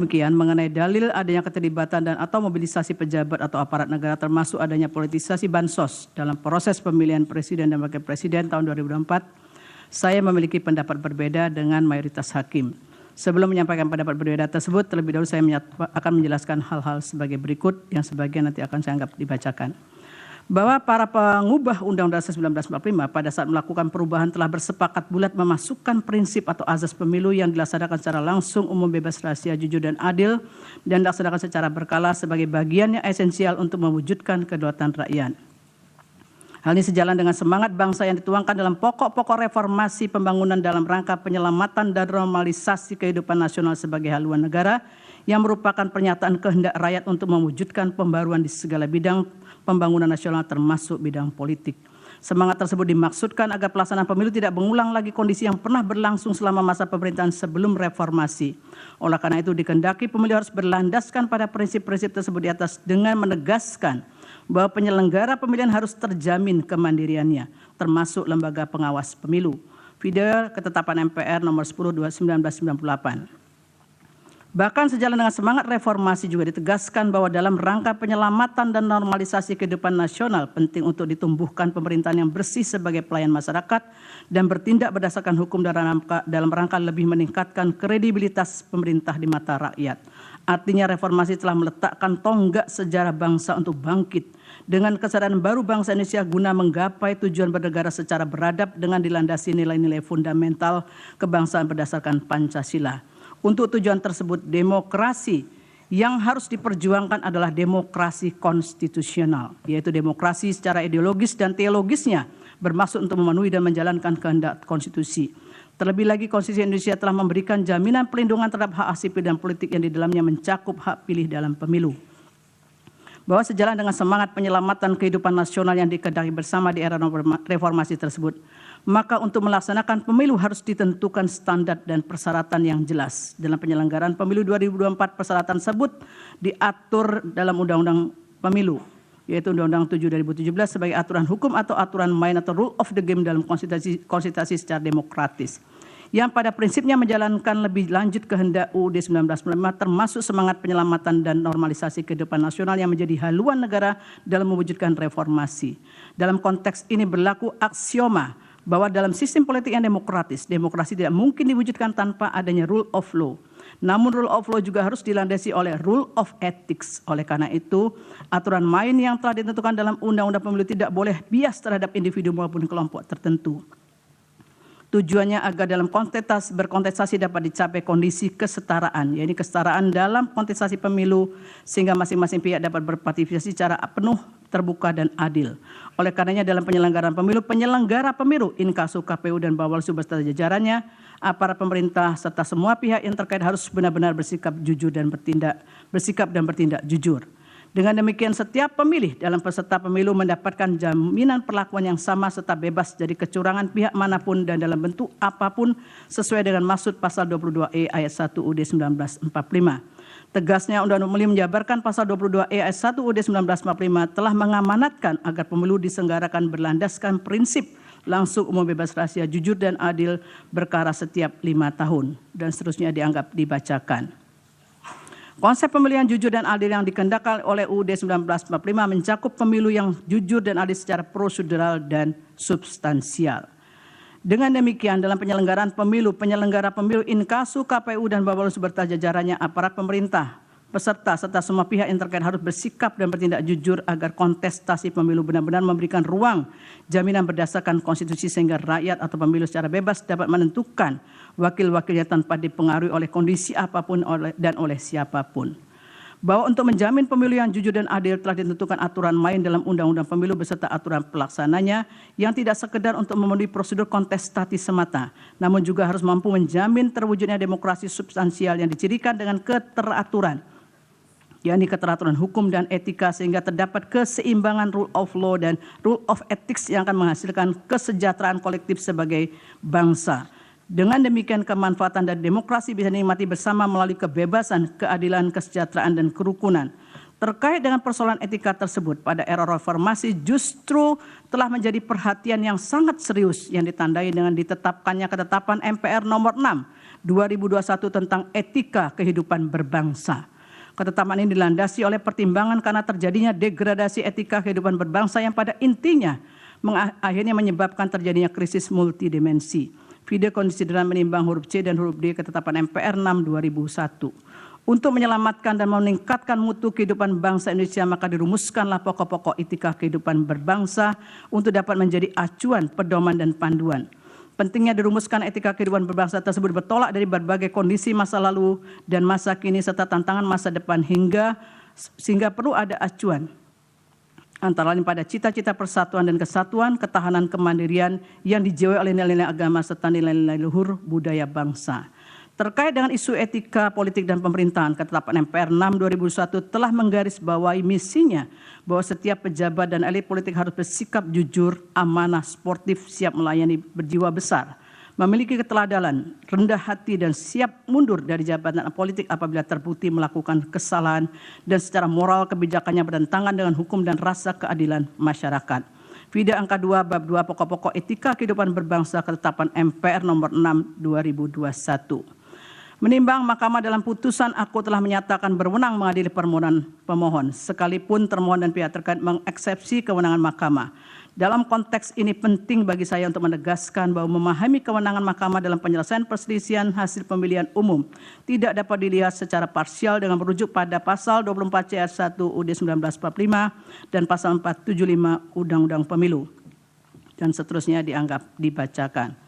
Demikian mengenai dalil adanya keterlibatan dan atau mobilisasi pejabat atau aparat negara termasuk adanya politisasi bansos dalam proses pemilihan presiden dan wakil presiden tahun 2024, saya memiliki pendapat berbeda dengan mayoritas hakim. Sebelum menyampaikan pendapat berbeda tersebut, terlebih dahulu saya akan menjelaskan hal-hal sebagai berikut yang sebagian nanti akan saya anggap dibacakan. Bahwa para pengubah Undang-Undang Dasar 1945 pada saat melakukan perubahan telah bersepakat bulat memasukkan prinsip atau azas pemilu yang dilaksanakan secara langsung, umum, bebas, rahasia, jujur, dan adil dan dilaksanakan secara berkala sebagai bagian yang esensial untuk mewujudkan kedaulatan rakyat. Hal ini sejalan dengan semangat bangsa yang dituangkan dalam pokok-pokok reformasi pembangunan dalam rangka penyelamatan dan normalisasi kehidupan nasional sebagai haluan negara yang merupakan pernyataan kehendak rakyat untuk mewujudkan pembaruan di segala bidang pembangunan nasional termasuk bidang politik. Semangat tersebut dimaksudkan agar pelaksanaan pemilu tidak mengulang lagi kondisi yang pernah berlangsung selama masa pemerintahan sebelum reformasi. Oleh karena itu dikehendaki pemilu harus berlandaskan pada prinsip-prinsip tersebut di atas dengan menegaskan bahwa penyelenggara pemilihan harus terjamin kemandiriannya, termasuk lembaga pengawas pemilu. Video ketetapan MPR nomor 10/1998. Bahkan sejalan dengan semangat reformasi juga ditegaskan bahwa dalam rangka penyelamatan dan normalisasi kehidupan nasional penting untuk ditumbuhkan pemerintahan yang bersih sebagai pelayan masyarakat dan bertindak berdasarkan hukum dalam rangka lebih meningkatkan kredibilitas pemerintah di mata rakyat. Artinya reformasi telah meletakkan tonggak sejarah bangsa untuk bangkit dengan kesadaran baru bangsa Indonesia guna menggapai tujuan bernegara secara beradab dengan dilandasi nilai-nilai fundamental kebangsaan berdasarkan Pancasila. Untuk tujuan tersebut, demokrasi yang harus diperjuangkan adalah demokrasi konstitusional, yaitu demokrasi secara ideologis dan teologisnya bermaksud untuk memenuhi dan menjalankan kehendak konstitusi. Terlebih lagi, Konstitusi Indonesia telah memberikan jaminan perlindungan terhadap hak sipil dan politik yang di dalamnya mencakup hak pilih dalam pemilu. Bahwa sejalan dengan semangat penyelamatan kehidupan nasional yang dikehendaki bersama di era reformasi tersebut, maka untuk melaksanakan pemilu harus ditentukan standar dan persyaratan yang jelas. Dalam penyelenggaraan pemilu 2024, persyaratan tersebut diatur dalam Undang-Undang Pemilu, yaitu Undang-Undang 7 2017 sebagai aturan hukum atau aturan main atau rule of the game dalam konstitusi secara demokratis, yang pada prinsipnya menjalankan lebih lanjut kehendak UUD 1945 termasuk semangat penyelamatan dan normalisasi kehidupan nasional yang menjadi haluan negara dalam mewujudkan reformasi. Dalam konteks ini berlaku aksioma bahwa dalam sistem politik yang demokratis, demokrasi tidak mungkin diwujudkan tanpa adanya rule of law. Namun rule of law juga harus dilandasi oleh rule of ethics. Oleh karena itu, aturan main yang telah ditentukan dalam Undang-Undang Pemilu tidak boleh bias terhadap individu maupun kelompok tertentu. Tujuannya agar dalam berkontestasi dapat dicapai kondisi kesetaraan, yaitu kesetaraan dalam kontestasi pemilu sehingga masing-masing pihak dapat berpartisipasi secara penuh, terbuka, dan adil. Oleh karenanya dalam penyelenggaraan pemilu, penyelenggara pemilu, Inkasu, KPU, dan Bawaslu beserta jajarannya, aparat pemerintah serta semua pihak yang terkait harus benar-benar bersikap dan bertindak jujur. Dengan demikian setiap pemilih dalam peserta pemilu mendapatkan jaminan perlakuan yang sama serta bebas dari kecurangan pihak manapun dan dalam bentuk apapun sesuai dengan maksud pasal 22E ayat 1 UUD 1945. Tegasnya Undang-Undang Pemilu menjabarkan pasal 22E ayat 1 UUD 1945 telah mengamanatkan agar pemilu diselenggarakan berlandaskan prinsip langsung, umum, bebas, rahasia, jujur, dan adil berkala setiap 5 tahun dan seterusnya dianggap dibacakan. Konsep pemilihan jujur dan adil yang dikehendaki oleh UUD 1945 mencakup pemilu yang jujur dan adil secara prosedural dan substansial. Dengan demikian dalam penyelenggaraan pemilu, penyelenggara pemilu Inkasu, KPU, dan Bawaslu beserta jajarannya, aparat pemerintah, peserta serta semua pihak yang terkait harus bersikap dan bertindak jujur agar kontestasi pemilu benar-benar memberikan ruang jaminan berdasarkan konstitusi sehingga rakyat atau pemilu secara bebas dapat menentukan wakil-wakilnya tanpa dipengaruhi oleh kondisi apapun dan oleh siapapun. Bahwa untuk menjamin pemilu yang jujur dan adil telah ditentukan aturan main dalam Undang-Undang Pemilu beserta aturan pelaksananya yang tidak sekedar untuk memenuhi prosedur kontestasi semata, namun juga harus mampu menjamin terwujudnya demokrasi substansial yang dicirikan dengan keteraturan, yakni keteraturan hukum dan etika sehingga terdapat keseimbangan rule of law dan rule of ethics yang akan menghasilkan kesejahteraan kolektif sebagai bangsa. Dengan demikian kemanfaatan dan demokrasi bisa dinikmati bersama melalui kebebasan, keadilan, kesejahteraan, dan kerukunan. Terkait dengan persoalan etika tersebut pada era reformasi justru telah menjadi perhatian yang sangat serius yang ditandai dengan ditetapkannya ketetapan MPR nomor 6 2021 tentang etika kehidupan berbangsa. Ketetapan ini dilandasi oleh pertimbangan karena terjadinya degradasi etika kehidupan berbangsa yang pada intinya akhirnya menyebabkan terjadinya krisis multidimensi. Video konsideran menimbang huruf C dan huruf D Ketetapan MPR 6/2001. Untuk menyelamatkan dan meningkatkan mutu kehidupan bangsa Indonesia, maka dirumuskanlah pokok-pokok etika kehidupan berbangsa untuk dapat menjadi acuan, pedoman, dan panduan. Pentingnya dirumuskan etika kehidupan berbangsa tersebut bertolak dari berbagai kondisi masa lalu dan masa kini serta tantangan masa depan sehingga perlu ada acuan antara lain pada cita-cita persatuan dan kesatuan, ketahanan kemandirian yang dijiwai oleh nilai-nilai agama serta nilai-nilai luhur budaya bangsa. Terkait dengan isu etika politik dan pemerintahan, Ketetapan MPR 6/2001 telah menggarisbawahi misinya bahwa setiap pejabat dan elit politik harus bersikap jujur, amanah, sportif, siap melayani, berjiwa besar, memiliki keteladanan, rendah hati, dan siap mundur dari jabatan politik apabila terbukti melakukan kesalahan dan secara moral kebijakannya bertentangan dengan hukum dan rasa keadilan masyarakat. Video angka 2 bab 2 pokok-pokok etika kehidupan berbangsa Ketetapan MPR nomor 6/2021. Menimbang Mahkamah dalam putusan aku telah menyatakan berwenang mengadili permohonan pemohon, sekalipun termohon dan pihak terkait mengeksepsi kewenangan Mahkamah. Dalam konteks ini penting bagi saya untuk menegaskan bahwa memahami kewenangan Mahkamah dalam penyelesaian perselisihan hasil pemilihan umum tidak dapat dilihat secara parsial dengan merujuk pada pasal 24 C ayat 1 UUD 1945 dan pasal 475 Undang-Undang Pemilu dan seterusnya dianggap dibacakan.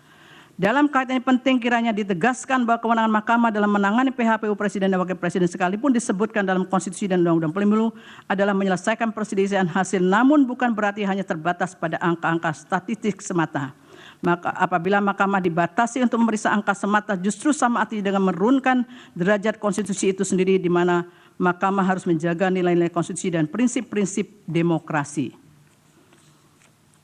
Dalam kaitan ini penting kiranya ditegaskan bahwa kewenangan Mahkamah dalam menangani PHPU Presiden dan Wakil Presiden sekalipun disebutkan dalam Konstitusi dan Undang-Undang Pemilu adalah menyelesaikan perselisihan hasil, namun bukan berarti hanya terbatas pada angka-angka statistik semata. Maka apabila Mahkamah dibatasi untuk memeriksa angka semata, justru sama artinya dengan menurunkan derajat konstitusi itu sendiri, di mana Mahkamah harus menjaga nilai-nilai konstitusi dan prinsip-prinsip demokrasi.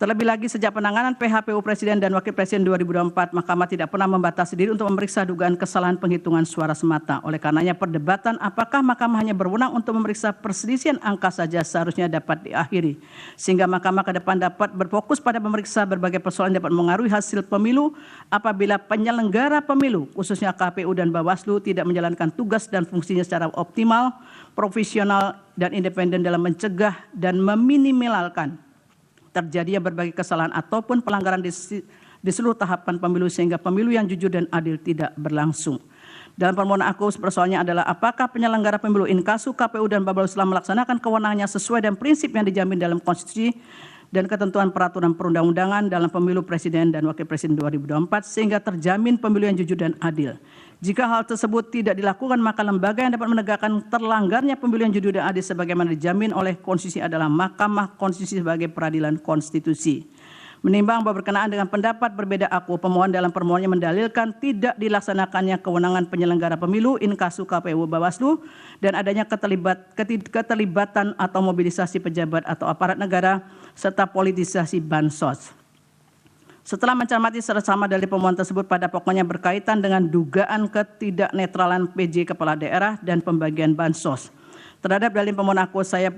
Terlebih lagi sejak penanganan PHPU Presiden dan Wakil Presiden 2024, Mahkamah tidak pernah membatasi diri untuk memeriksa dugaan kesalahan penghitungan suara semata. Oleh karenanya perdebatan apakah Mahkamah hanya berwenang untuk memeriksa perselisihan angka saja seharusnya dapat diakhiri. Sehingga Mahkamah ke depan dapat berfokus pada memeriksa berbagai persoalan yang dapat mengaruhi hasil pemilu apabila penyelenggara pemilu, khususnya KPU dan Bawaslu, tidak menjalankan tugas dan fungsinya secara optimal, profesional, dan independen dalam mencegah dan meminimalkan terjadinya berbagai kesalahan ataupun pelanggaran di seluruh tahapan pemilu sehingga pemilu yang jujur dan adil tidak berlangsung. Dalam permohonan aku persoalannya adalah apakah penyelenggara pemilu Inkasu, KPU, dan Bawaslu telah melaksanakan kewenangannya sesuai dengan prinsip yang dijamin dalam konstitusi dan ketentuan peraturan perundang-undangan dalam pemilu Presiden dan Wakil Presiden 2024 sehingga terjamin pemilu yang jujur dan adil. Jika hal tersebut tidak dilakukan, maka lembaga yang dapat menegakkan terlanggarnya pemilu yang jujur dan adil sebagaimana dijamin oleh konstitusi adalah Mahkamah Konstitusi sebagai peradilan konstitusi. Menimbang bahwa berkenaan dengan pendapat berbeda aku, pemohon dalam permohonannya mendalilkan tidak dilaksanakannya kewenangan penyelenggara pemilu Inkasu, KPU, Bawaslu dan adanya keterlibatan atau mobilisasi pejabat atau aparat negara serta politisasi bansos. Setelah mencermati secara dari pemohon tersebut pada pokoknya berkaitan dengan dugaan ketidaknetralan PJ Kepala Daerah dan pembagian bansos. Terhadap dalil pemohon aku, saya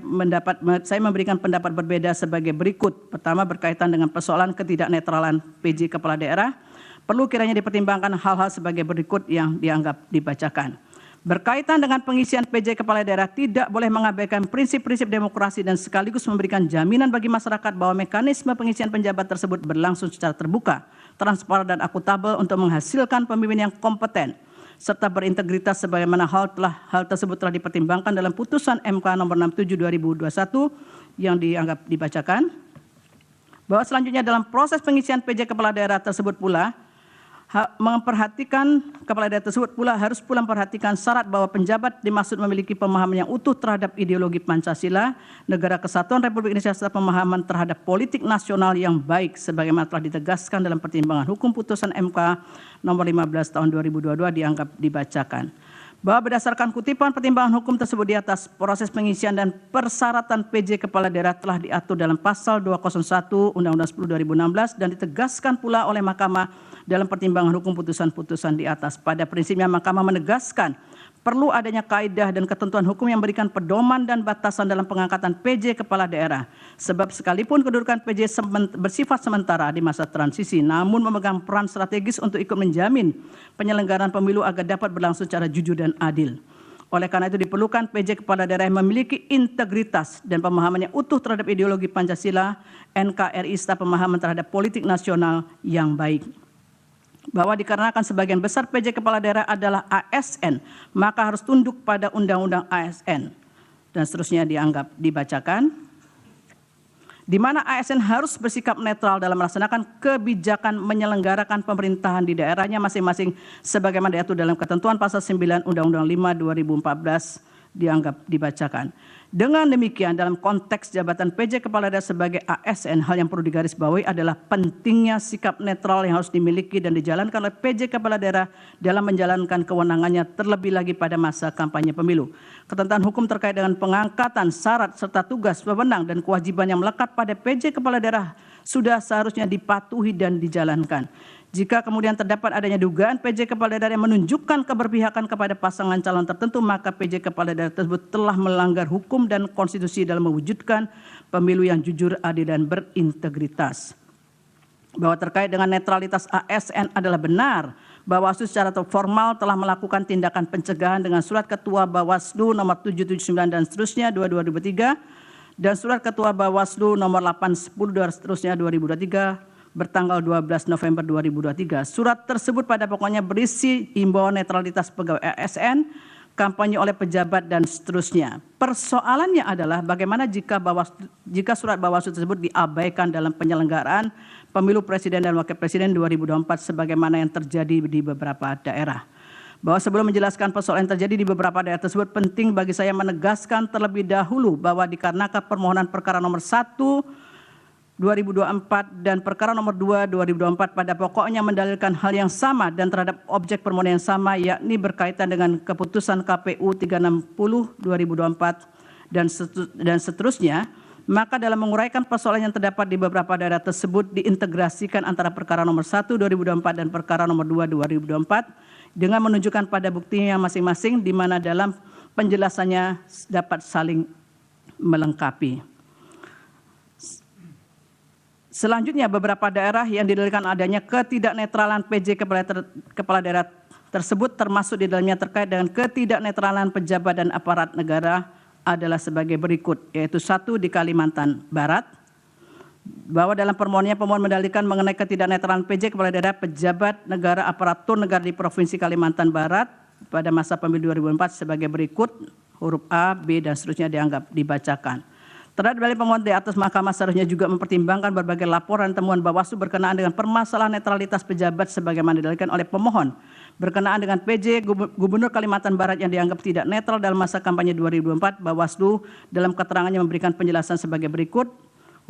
memberikan pendapat berbeda sebagai berikut. Pertama, berkaitan dengan persoalan ketidaknetralan PJ Kepala Daerah, perlu kiranya dipertimbangkan hal-hal sebagai berikut yang dianggap dibacakan. Berkaitan dengan pengisian PJ Kepala Daerah tidak boleh mengabaikan prinsip-prinsip demokrasi dan sekaligus memberikan jaminan bagi masyarakat bahwa mekanisme pengisian penjabat tersebut berlangsung secara terbuka, transparan, dan akuntabel untuk menghasilkan pemimpin yang kompeten serta berintegritas sebagaimana hal tersebut telah dipertimbangkan dalam putusan MK nomor 67/2021 yang dianggap dibacakan. Bahwa selanjutnya dalam proses pengisian PJ Kepala Daerah tersebut pula harus pula memperhatikan syarat bahwa penjabat dimaksud memiliki pemahaman yang utuh terhadap ideologi Pancasila, Negara Kesatuan Republik Indonesia serta pemahaman terhadap politik nasional yang baik sebagaimana telah ditegaskan dalam pertimbangan hukum putusan MK nomor 15 tahun 2022 dianggap dibacakan. Bahwa berdasarkan kutipan pertimbangan hukum tersebut di atas, proses pengisian dan persyaratan PJ Kepala Daerah telah diatur dalam pasal 201 Undang-Undang 10 2016 dan ditegaskan pula oleh Mahkamah dalam pertimbangan hukum putusan-putusan di atas. Pada prinsipnya Mahkamah menegaskan perlu adanya kaidah dan ketentuan hukum yang memberikan pedoman dan batasan dalam pengangkatan PJ Kepala Daerah. Sebab sekalipun kedudukan PJ bersifat sementara di masa transisi, namun memegang peran strategis untuk ikut menjamin penyelenggaraan pemilu agar dapat berlangsung secara jujur dan adil. Oleh karena itu diperlukan PJ Kepala Daerah yang memiliki integritas dan pemahamannya utuh terhadap ideologi Pancasila, NKRI, serta pemahaman terhadap politik nasional yang baik. Bahwa dikarenakan sebagian besar PJ Kepala Daerah adalah ASN, maka harus tunduk pada Undang-Undang ASN. Dan seterusnya dibacakan. Di mana ASN harus bersikap netral dalam melaksanakan kebijakan menyelenggarakan pemerintahan di daerahnya masing-masing sebagaimana diatur dalam ketentuan pasal 9 Undang-Undang 5 2014 dibacakan. Dengan demikian dalam konteks jabatan PJ Kepala Daerah sebagai ASN, hal yang perlu digarisbawahi adalah pentingnya sikap netral yang harus dimiliki dan dijalankan oleh PJ Kepala Daerah dalam menjalankan kewenangannya terlebih lagi pada masa kampanye pemilu. Ketentuan hukum terkait dengan pengangkatan, syarat, serta tugas, wewenang, dan kewajiban yang melekat pada PJ Kepala Daerah sudah seharusnya dipatuhi dan dijalankan. Jika kemudian terdapat adanya dugaan PJ Kepala Daerah yang menunjukkan keberpihakan kepada pasangan calon tertentu, maka PJ Kepala Daerah tersebut telah melanggar hukum dan konstitusi dalam mewujudkan pemilu yang jujur, adil, dan berintegritas. Bahwa terkait dengan netralitas ASN adalah benar, Bawaslu secara formal telah melakukan tindakan pencegahan dengan surat Ketua Bawaslu nomor 779 dan seterusnya 2023 dan surat Ketua Bawaslu nomor 810 dan seterusnya 2023 bertanggal 12 November 2023. Surat tersebut pada pokoknya berisi himbauan netralitas pegawai ASN, kampanye oleh pejabat, dan seterusnya. Persoalannya adalah bagaimana jika surat Bawaslu tersebut diabaikan dalam penyelenggaraan pemilu presiden dan wakil presiden 2024 sebagaimana yang terjadi di beberapa daerah. Bahwa sebelum menjelaskan persoalan yang terjadi di beberapa daerah tersebut, penting bagi saya menegaskan terlebih dahulu bahwa dikarenakan permohonan perkara nomor 1 2024 dan perkara nomor 2 2024 pada pokoknya mendalilkan hal yang sama dan terhadap objek permohonan yang sama, yakni berkaitan dengan keputusan KPU 360 2024 dan seterusnya, maka dalam menguraikan persoalan yang terdapat di beberapa daerah tersebut diintegrasikan antara perkara nomor 1 2024 dan perkara nomor 2 2024 dengan menunjukkan pada buktinya masing-masing di mana dalam penjelasannya dapat saling melengkapi. Selanjutnya, beberapa daerah yang didalilkan adanya ketidaknetralan PJ Kepala Daerah tersebut termasuk di dalamnya terkait dengan ketidaknetralan pejabat dan aparat negara adalah sebagai berikut, yaitu 1 di Kalimantan Barat, bahwa dalam permohonannya pemohon mendalilkan mengenai ketidaknetralan PJ Kepala Daerah pejabat negara aparatur negara di Provinsi Kalimantan Barat pada masa pemilu 2004 sebagai berikut, huruf A, B, dan seterusnya dibacakan. Terhadap dalil pemohon di atas, Mahkamah seharusnya juga mempertimbangkan berbagai laporan temuan Bawaslu berkenaan dengan permasalahan netralitas pejabat sebagaimana didalilkan oleh pemohon berkenaan dengan PJ Gubernur Kalimantan Barat yang dianggap tidak netral dalam masa kampanye 2024. Bawaslu dalam keterangannya memberikan penjelasan sebagai berikut,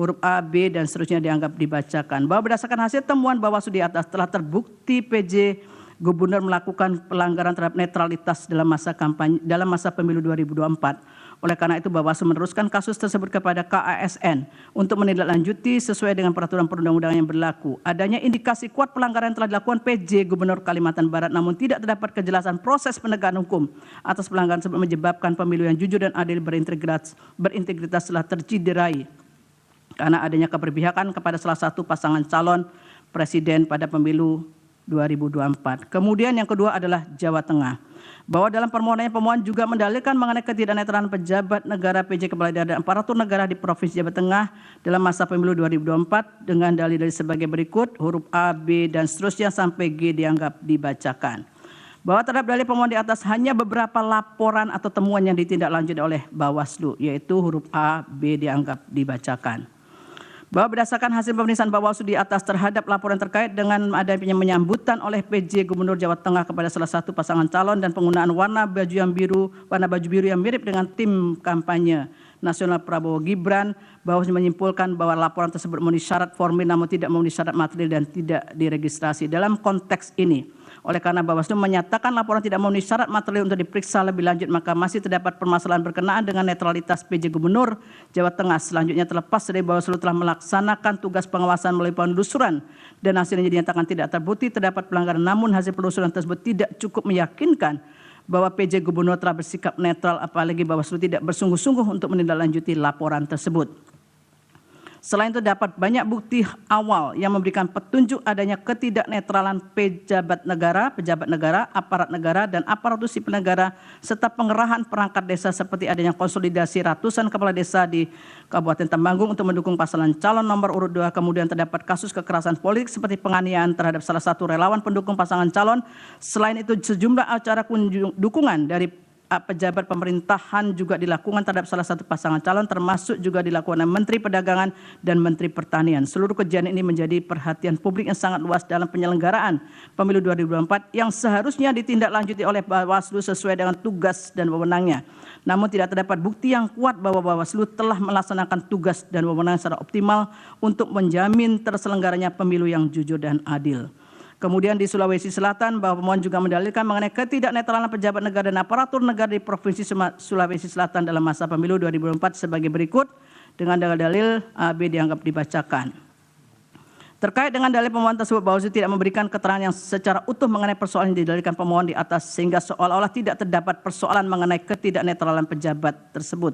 huruf A, B, dan seterusnya dibacakan. Bahwa berdasarkan hasil temuan Bawaslu di atas telah terbukti PJ Gubernur melakukan pelanggaran terhadap netralitas dalam masa pemilu 2024. Oleh karena itu Bawaslu meneruskan kasus tersebut kepada KASN untuk menindaklanjuti sesuai dengan peraturan perundang-undangan yang berlaku. Adanya indikasi kuat pelanggaran yang telah dilakukan PJ Gubernur Kalimantan Barat, namun tidak terdapat kejelasan proses penegakan hukum atas pelanggaran tersebut menyebabkan pemilu yang jujur dan adil berintegritas telah tercederai karena adanya keberpihakan kepada salah satu pasangan calon presiden pada pemilu 2024. Kemudian yang kedua adalah Jawa Tengah. Bahwa dalam permohonannya pemohon juga mendalilkan mengenai ketidaknetralan pejabat negara PJ Kepala Daerah dan aparatur negara di Provinsi Jawa Tengah dalam masa pemilu 2024 dengan dalil-dalil sebagai berikut, huruf A, B, dan seterusnya sampai G dibacakan. Bahwa terhadap dalil pemohon di atas hanya beberapa laporan atau temuan yang ditindaklanjuti oleh Bawaslu, yaitu huruf A, B dibacakan. Bahwa berdasarkan hasil pemeriksaan Bawaslu di atas terhadap laporan terkait dengan adanya menyambutan oleh PJ Gubernur Jawa Tengah kepada salah satu pasangan calon dan penggunaan warna baju biru yang mirip dengan tim kampanye nasional Prabowo Gibran, Bawaslu menyimpulkan bahwa laporan tersebut memenuhi syarat formil namun tidak memenuhi syarat material dan tidak diregistrasi. Dalam konteks ini, oleh karena Bawaslu menyatakan laporan tidak memenuhi syarat material untuk diperiksa lebih lanjut, maka masih terdapat permasalahan berkenaan dengan netralitas PJ Gubernur Jawa Tengah. Selanjutnya, terlepas dari Bawaslu telah melaksanakan tugas pengawasan melalui penelusuran dan hasilnya dinyatakan tidak terbukti terdapat pelanggaran, namun hasil penelusuran tersebut tidak cukup meyakinkan bahwa PJ Gubernur telah bersikap netral, apalagi Bawaslu tidak bersungguh-sungguh untuk menindaklanjuti laporan tersebut. Selain itu dapat banyak bukti awal yang memberikan petunjuk adanya ketidaknetralan pejabat negara, aparat negara, dan aparatur sipil negara, serta pengerahan perangkat desa seperti adanya konsolidasi ratusan kepala desa di Kabupaten Temanggung untuk mendukung pasangan calon nomor urut 2. Kemudian terdapat kasus kekerasan politik seperti penganiayaan terhadap salah satu relawan pendukung pasangan calon. Selain itu sejumlah acara dukungan dari pejabat pemerintahan juga dilakukan terhadap salah satu pasangan calon, termasuk juga dilakukan oleh Menteri Perdagangan dan Menteri Pertanian. Seluruh kejadian ini menjadi perhatian publik yang sangat luas dalam penyelenggaraan Pemilu 2024 yang seharusnya ditindaklanjuti oleh Bawaslu sesuai dengan tugas dan wewenangnya. Namun tidak terdapat bukti yang kuat bahwa Bawaslu telah melaksanakan tugas dan wewenang secara optimal untuk menjamin terselenggaranya pemilu yang jujur dan adil. Kemudian di Sulawesi Selatan, bahwa pemohon juga mendalilkan mengenai ketidaknetralan pejabat negara dan aparatur negara di Provinsi Sulawesi Selatan dalam masa pemilu 2024 sebagai berikut, dengan dalil A, B dianggap dibacakan. Terkait dengan dalil pemohon tersebut, Bawaslu tidak memberikan keterangan yang secara utuh mengenai persoalan yang didalilkan pemohon di atas, sehingga seolah-olah tidak terdapat persoalan mengenai ketidaknetralan pejabat tersebut.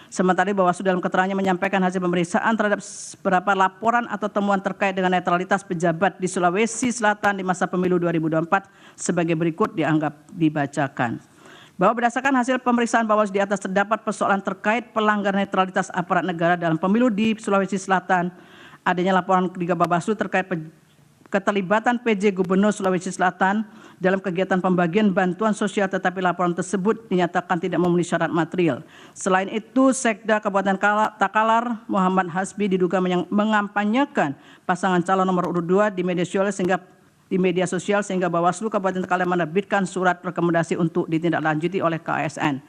Sementara Bawaslu dalam keterangannya menyampaikan hasil pemeriksaan terhadap beberapa laporan atau temuan terkait dengan netralitas pejabat di Sulawesi Selatan di masa pemilu 2024 sebagai berikut dianggap dibacakan. Bahwa berdasarkan hasil pemeriksaan Bawaslu di atas terdapat persoalan terkait pelanggaran netralitas aparat negara dalam pemilu di Sulawesi Selatan. Adanya laporan ketiga Bawaslu terkait keterlibatan PJ Gubernur Sulawesi Selatan dalam kegiatan pembagian bantuan sosial, tetapi laporan tersebut dinyatakan tidak memenuhi syarat material. Selain itu, Sekda Kabupaten Takalar Muhammad Hasbi diduga mengampanyekan pasangan calon nomor urut 2 di media sosial sehingga Bawaslu Kabupaten Takalar menerbitkan surat rekomendasi untuk ditindaklanjuti oleh KASN.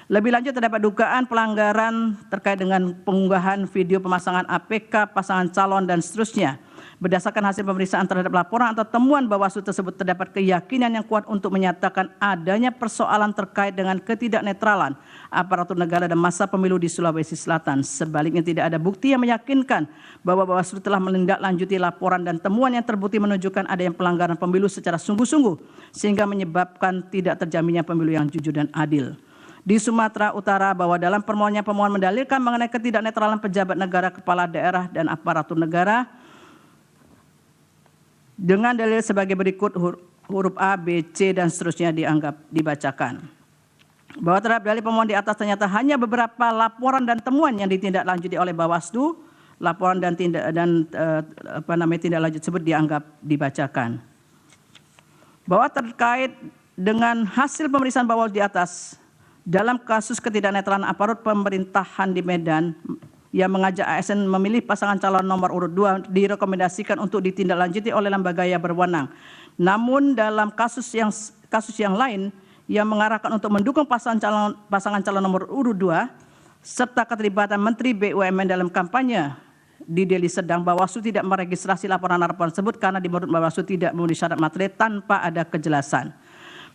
Lebih lanjut terdapat dugaan pelanggaran terkait dengan pengunggahan video pemasangan APK pasangan calon dan seterusnya. Berdasarkan hasil pemeriksaan terhadap laporan atau temuan Bawaslu tersebut, terdapat keyakinan yang kuat untuk menyatakan adanya persoalan terkait dengan ketidaknetralan aparatur negara dan masa pemilu di Sulawesi Selatan. Sebaliknya tidak ada bukti yang meyakinkan bahwa Bawaslu telah menindaklanjuti laporan dan temuan yang terbukti menunjukkan adanya pelanggaran pemilu secara sungguh-sungguh sehingga menyebabkan tidak terjaminnya pemilu yang jujur dan adil. Di Sumatera Utara, bahwa dalam permohonannya pemohon mendalilkan mengenai ketidaknetralan pejabat negara, kepala daerah, dan aparatur negara dengan dalil sebagai berikut, huruf A, B, C, dan seterusnya dianggap dibacakan. Bahwa terhadap dalil pemohon di atas ternyata hanya beberapa laporan dan temuan yang ditindaklanjuti oleh Bawaslu, laporan dan tindak lanjut tersebut dianggap dibacakan. Bahwa terkait dengan hasil pemeriksaan Bawaslu di atas, dalam kasus ketidaknetralan aparat pemerintahan di Medan yang mengajak ASN memilih pasangan calon nomor urut 2 direkomendasikan untuk ditindaklanjuti oleh lembaga yang berwenang. Namun dalam kasus yang lain yang mengarahkan untuk mendukung pasangan calon nomor urut 2 serta keterlibatan Menteri BUMN dalam kampanye di Deli Serdang, Bawaslu tidak meregistrasi laporan-laporan tersebut karena menurut Bawaslu tidak memenuhi syarat material tanpa ada kejelasan.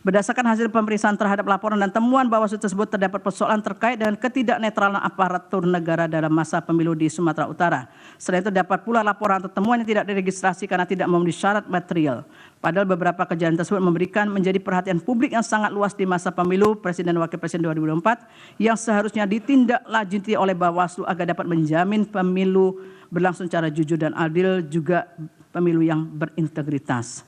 Berdasarkan hasil pemeriksaan terhadap laporan dan temuan Bawaslu tersebut, terdapat persoalan terkait dengan ketidaknetralan aparatur negara dalam masa pemilu di Sumatera Utara. Selain itu dapat pula laporan atau temuan yang tidak diregistrasi karena tidak memenuhi syarat material. Padahal beberapa kejadian tersebut menjadi perhatian publik yang sangat luas di masa pemilu Presiden dan Wakil Presiden 2024 yang seharusnya ditindaklanjuti oleh Bawaslu agar dapat menjamin pemilu berlangsung secara jujur dan adil, juga pemilu yang berintegritas.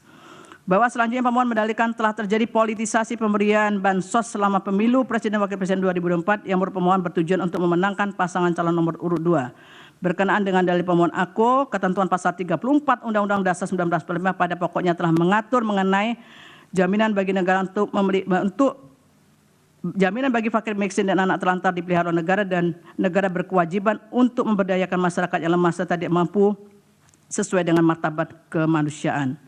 Bahwa selanjutnya pemohon mendalilkan telah terjadi politisasi pemberian bansos selama pemilu Presiden dan Wakil Presiden 2024 yang menurut pemohon bertujuan untuk memenangkan pasangan calon nomor urut 2. Berkenaan dengan dalil pemohon aku, ketentuan pasal 34 Undang-Undang Dasar 1945 pada pokoknya telah mengatur mengenai jaminan bagi negara jaminan bagi fakir miskin dan anak terlantar dipelihara negara, dan negara berkewajiban untuk memberdayakan masyarakat yang lemah serta tidak mampu sesuai dengan martabat kemanusiaan.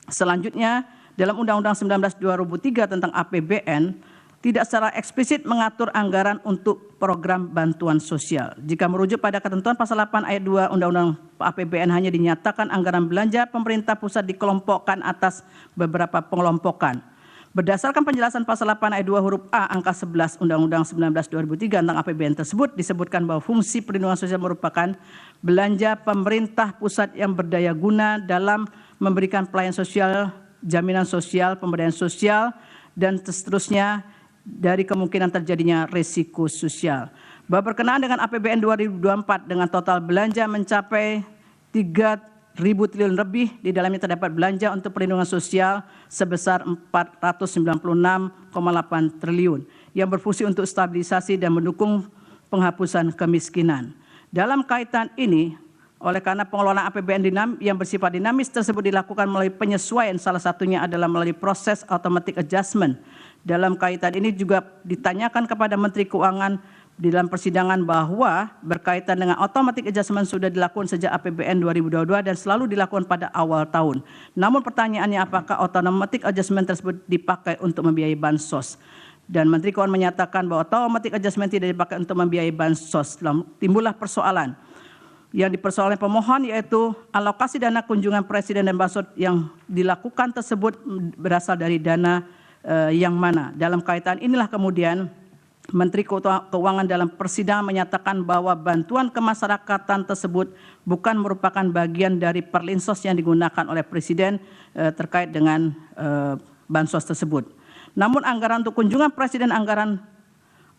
Selanjutnya, dalam Undang-Undang 19/2003 tentang APBN tidak secara eksplisit mengatur anggaran untuk program bantuan sosial. Jika merujuk pada ketentuan pasal 8 ayat 2 Undang-Undang APBN hanya dinyatakan anggaran belanja pemerintah pusat dikelompokkan atas beberapa pengelompokan. Berdasarkan penjelasan pasal 8 ayat 2 huruf A angka 11 Undang-Undang 19/2003 tentang APBN tersebut disebutkan bahwa fungsi perlindungan sosial merupakan belanja pemerintah pusat yang berdaya guna dalam memberikan pelayanan sosial, jaminan sosial, pemberdayaan sosial, dan seterusnya dari kemungkinan terjadinya risiko sosial. Bahwa berkenaan dengan APBN 2024 dengan total belanja mencapai 3.000 triliun lebih, di dalamnya terdapat belanja untuk perlindungan sosial sebesar 496,8 triliun yang berfungsi untuk stabilisasi dan mendukung penghapusan kemiskinan. Dalam kaitan ini, oleh karena pengelolaan APBN yang bersifat dinamis tersebut dilakukan melalui penyesuaian, salah satunya adalah melalui proses automatic adjustment. Dalam kaitan ini juga ditanyakan kepada Menteri Keuangan di dalam persidangan bahwa berkaitan dengan automatic adjustment sudah dilakukan sejak APBN 2022 dan selalu dilakukan pada awal tahun. Namun pertanyaannya, apakah automatic adjustment tersebut dipakai untuk membiayai bansos? Dan Menteri Keuangan menyatakan bahwa automatic adjustment tidak dipakai untuk membiayai bansos. Timbullah persoalan yang dipersoalkan pemohon, yaitu alokasi dana kunjungan Presiden dan bansos yang dilakukan tersebut berasal dari dana yang mana. Dalam kaitan inilah kemudian Menteri Keuangan dalam persidangan menyatakan bahwa bantuan kemasyarakatan tersebut bukan merupakan bagian dari perlinsos yang digunakan oleh Presiden terkait dengan bansos tersebut. Namun anggaran untuk kunjungan Presiden, anggaran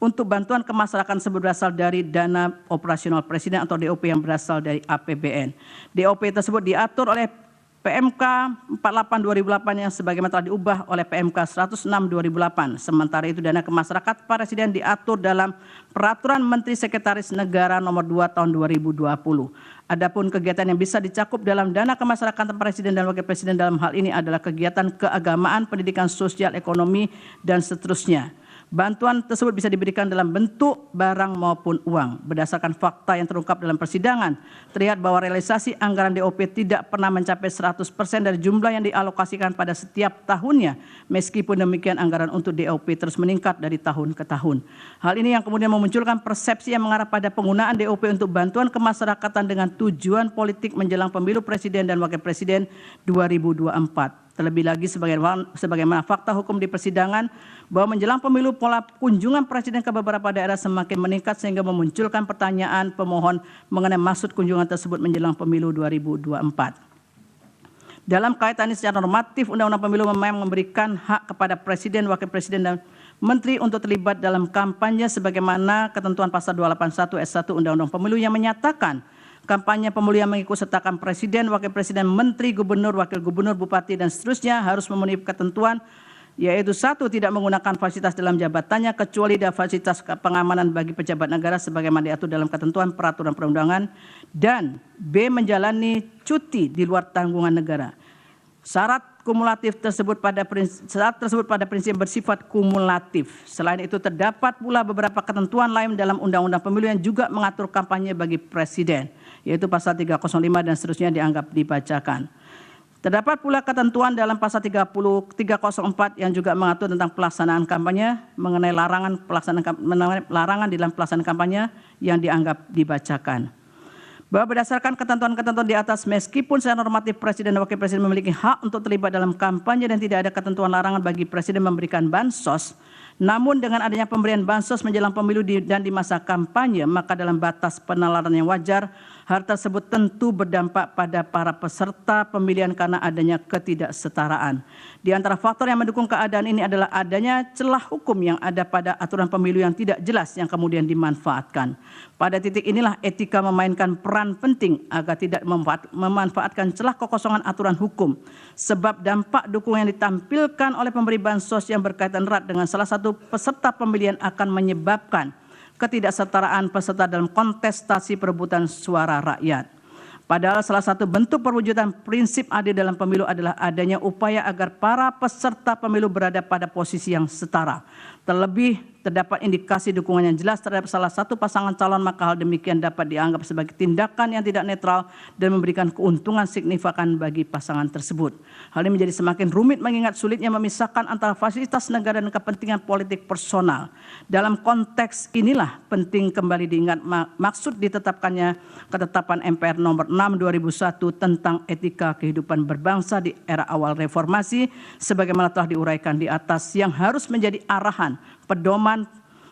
untuk bantuan kemasyarakatan tersebut berasal dari dana operasional Presiden atau DOP yang berasal dari APBN. DOP tersebut diatur oleh PMK 48/2008 yang sebagaimana telah diubah oleh PMK 106/2008. Sementara itu dana kemasyarakatan Presiden diatur dalam Peraturan Menteri Sekretaris Negara Nomor 2 Tahun 2020. Adapun kegiatan yang bisa dicakup dalam dana kemasyarakatan Presiden dan Wakil Presiden dalam hal ini adalah kegiatan keagamaan, pendidikan, sosial, ekonomi, dan seterusnya. Bantuan tersebut bisa diberikan dalam bentuk barang maupun uang. Berdasarkan fakta yang terungkap dalam persidangan, terlihat bahwa realisasi anggaran DOP tidak pernah mencapai 100% dari jumlah yang dialokasikan pada setiap tahunnya. Meskipun demikian, anggaran untuk DOP terus meningkat dari tahun ke tahun. Hal ini yang kemudian memunculkan persepsi yang mengarah pada penggunaan DOP untuk bantuan kemasyarakatan dengan tujuan politik menjelang pemilu Presiden dan Wakil Presiden 2024. Terlebih lagi sebagaimana fakta hukum di persidangan bahwa menjelang pemilu pola kunjungan Presiden ke beberapa daerah semakin meningkat sehingga memunculkan pertanyaan pemohon mengenai maksud kunjungan tersebut menjelang pemilu 2024. Dalam kaitan ini secara normatif, Undang-Undang Pemilu memang memberikan hak kepada Presiden, Wakil Presiden, dan Menteri untuk terlibat dalam kampanye sebagaimana ketentuan pasal 281 ayat 1 Undang-Undang Pemilu yang menyatakan kampanye pemilu yang mengikut sertakan Presiden, Wakil Presiden, Menteri, Gubernur, Wakil Gubernur, Bupati, dan seterusnya harus memenuhi ketentuan, yaitu 1. Tidak menggunakan fasilitas dalam jabatannya kecuali ada fasilitas pengamanan bagi pejabat negara sebagaimana diatur dalam ketentuan peraturan perundangan, dan B. Menjalani cuti di luar tanggungan negara. Syarat tersebut pada prinsip bersifat kumulatif. Selain itu terdapat pula beberapa ketentuan lain dalam Undang-Undang Pemilu yang juga mengatur kampanye bagi Presiden, yaitu pasal 305 dan seterusnya dianggap dibacakan. Terdapat pula ketentuan dalam pasal 304 yang juga mengatur tentang pelaksanaan kampanye mengenai larangan dalam pelaksanaan kampanye yang dianggap dibacakan. Bahwa berdasarkan ketentuan-ketentuan di atas, meskipun secara normatif Presiden dan Wakil Presiden memiliki hak untuk terlibat dalam kampanye dan tidak ada ketentuan larangan bagi Presiden memberikan bansos, namun dengan adanya pemberian bansos menjelang pemilu dan di masa kampanye, maka dalam batas penalaran yang wajar, hal tersebut tentu berdampak pada para peserta pemilihan karena adanya ketidaksetaraan. Di antara faktor yang mendukung keadaan ini adalah adanya celah hukum yang ada pada aturan pemilu yang tidak jelas yang kemudian dimanfaatkan. Pada titik inilah etika memainkan peran penting agar tidak memanfaatkan celah kekosongan aturan hukum. Sebab dampak dukungan yang ditampilkan oleh pemberi bansos yang berkaitan erat dengan salah satu peserta pemilihan akan menyebabkan ketidaksetaraan peserta dalam kontestasi perebutan suara rakyat. Padahal salah satu bentuk perwujudan prinsip adil dalam pemilu adalah adanya upaya agar para peserta pemilu berada pada posisi yang setara. Terlebih terdapat indikasi dukungan yang jelas terhadap salah satu pasangan calon, maka hal demikian dapat dianggap sebagai tindakan yang tidak netral dan memberikan keuntungan signifikan bagi pasangan tersebut. Hal ini menjadi semakin rumit mengingat sulitnya memisahkan antara fasilitas negara dan kepentingan politik personal. Dalam konteks inilah penting kembali diingat maksud ditetapkannya ketetapan MPR nomor 6 2001 tentang etika kehidupan berbangsa di era awal reformasi sebagaimana telah diuraikan di atas, yang harus menjadi arahan, pedoman,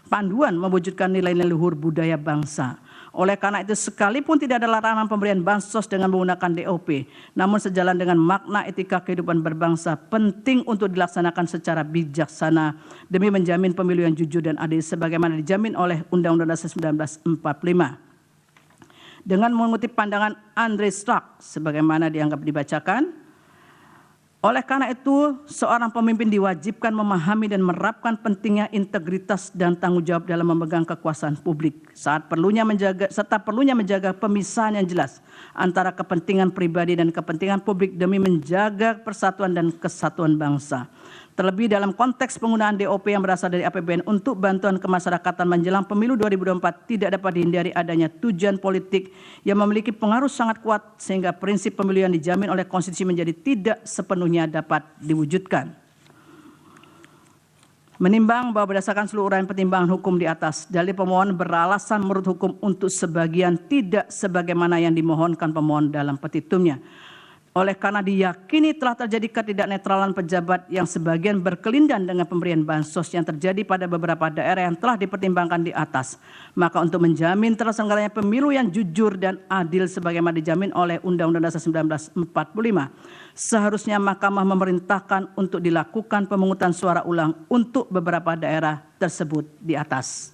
panduan mewujudkan nilai-nilai luhur budaya bangsa. Oleh karena itu, sekalipun tidak ada larangan pemberian bansos dengan menggunakan DOP, namun sejalan dengan makna etika kehidupan berbangsa, penting untuk dilaksanakan secara bijaksana demi menjamin pemilu yang jujur dan adil sebagaimana dijamin oleh Undang-Undang Dasar 1945. Dengan mengutip pandangan Andre Strack sebagaimana dianggap dibacakan, oleh karena itu, seorang pemimpin diwajibkan memahami dan menerapkan pentingnya integritas dan tanggung jawab dalam memegang kekuasaan publik, serta perlunya menjaga pemisahan yang jelas antara kepentingan pribadi dan kepentingan publik demi menjaga persatuan dan kesatuan bangsa. Terlebih dalam konteks penggunaan DOP yang berasal dari APBN untuk bantuan kemasyarakatan menjelang pemilu 2024 tidak dapat dihindari adanya tujuan politik yang memiliki pengaruh sangat kuat sehingga prinsip pemilu yang dijamin oleh konstitusi menjadi tidak sepenuhnya dapat diwujudkan. Menimbang bahwa berdasarkan seluruh uraian pertimbangan hukum di atas, dalil pemohon beralasan menurut hukum untuk sebagian tidak sebagaimana yang dimohonkan pemohon dalam petitumnya. Oleh karena diyakini telah terjadi ketidaknetralan pejabat yang sebagian berkelindan dengan pemberian bansos yang terjadi pada beberapa daerah yang telah dipertimbangkan di atas, maka untuk menjamin terselenggaranya pemilu yang jujur dan adil sebagaimana dijamin oleh Undang-Undang Dasar 1945, seharusnya Mahkamah memerintahkan untuk dilakukan pemungutan suara ulang untuk beberapa daerah tersebut di atas.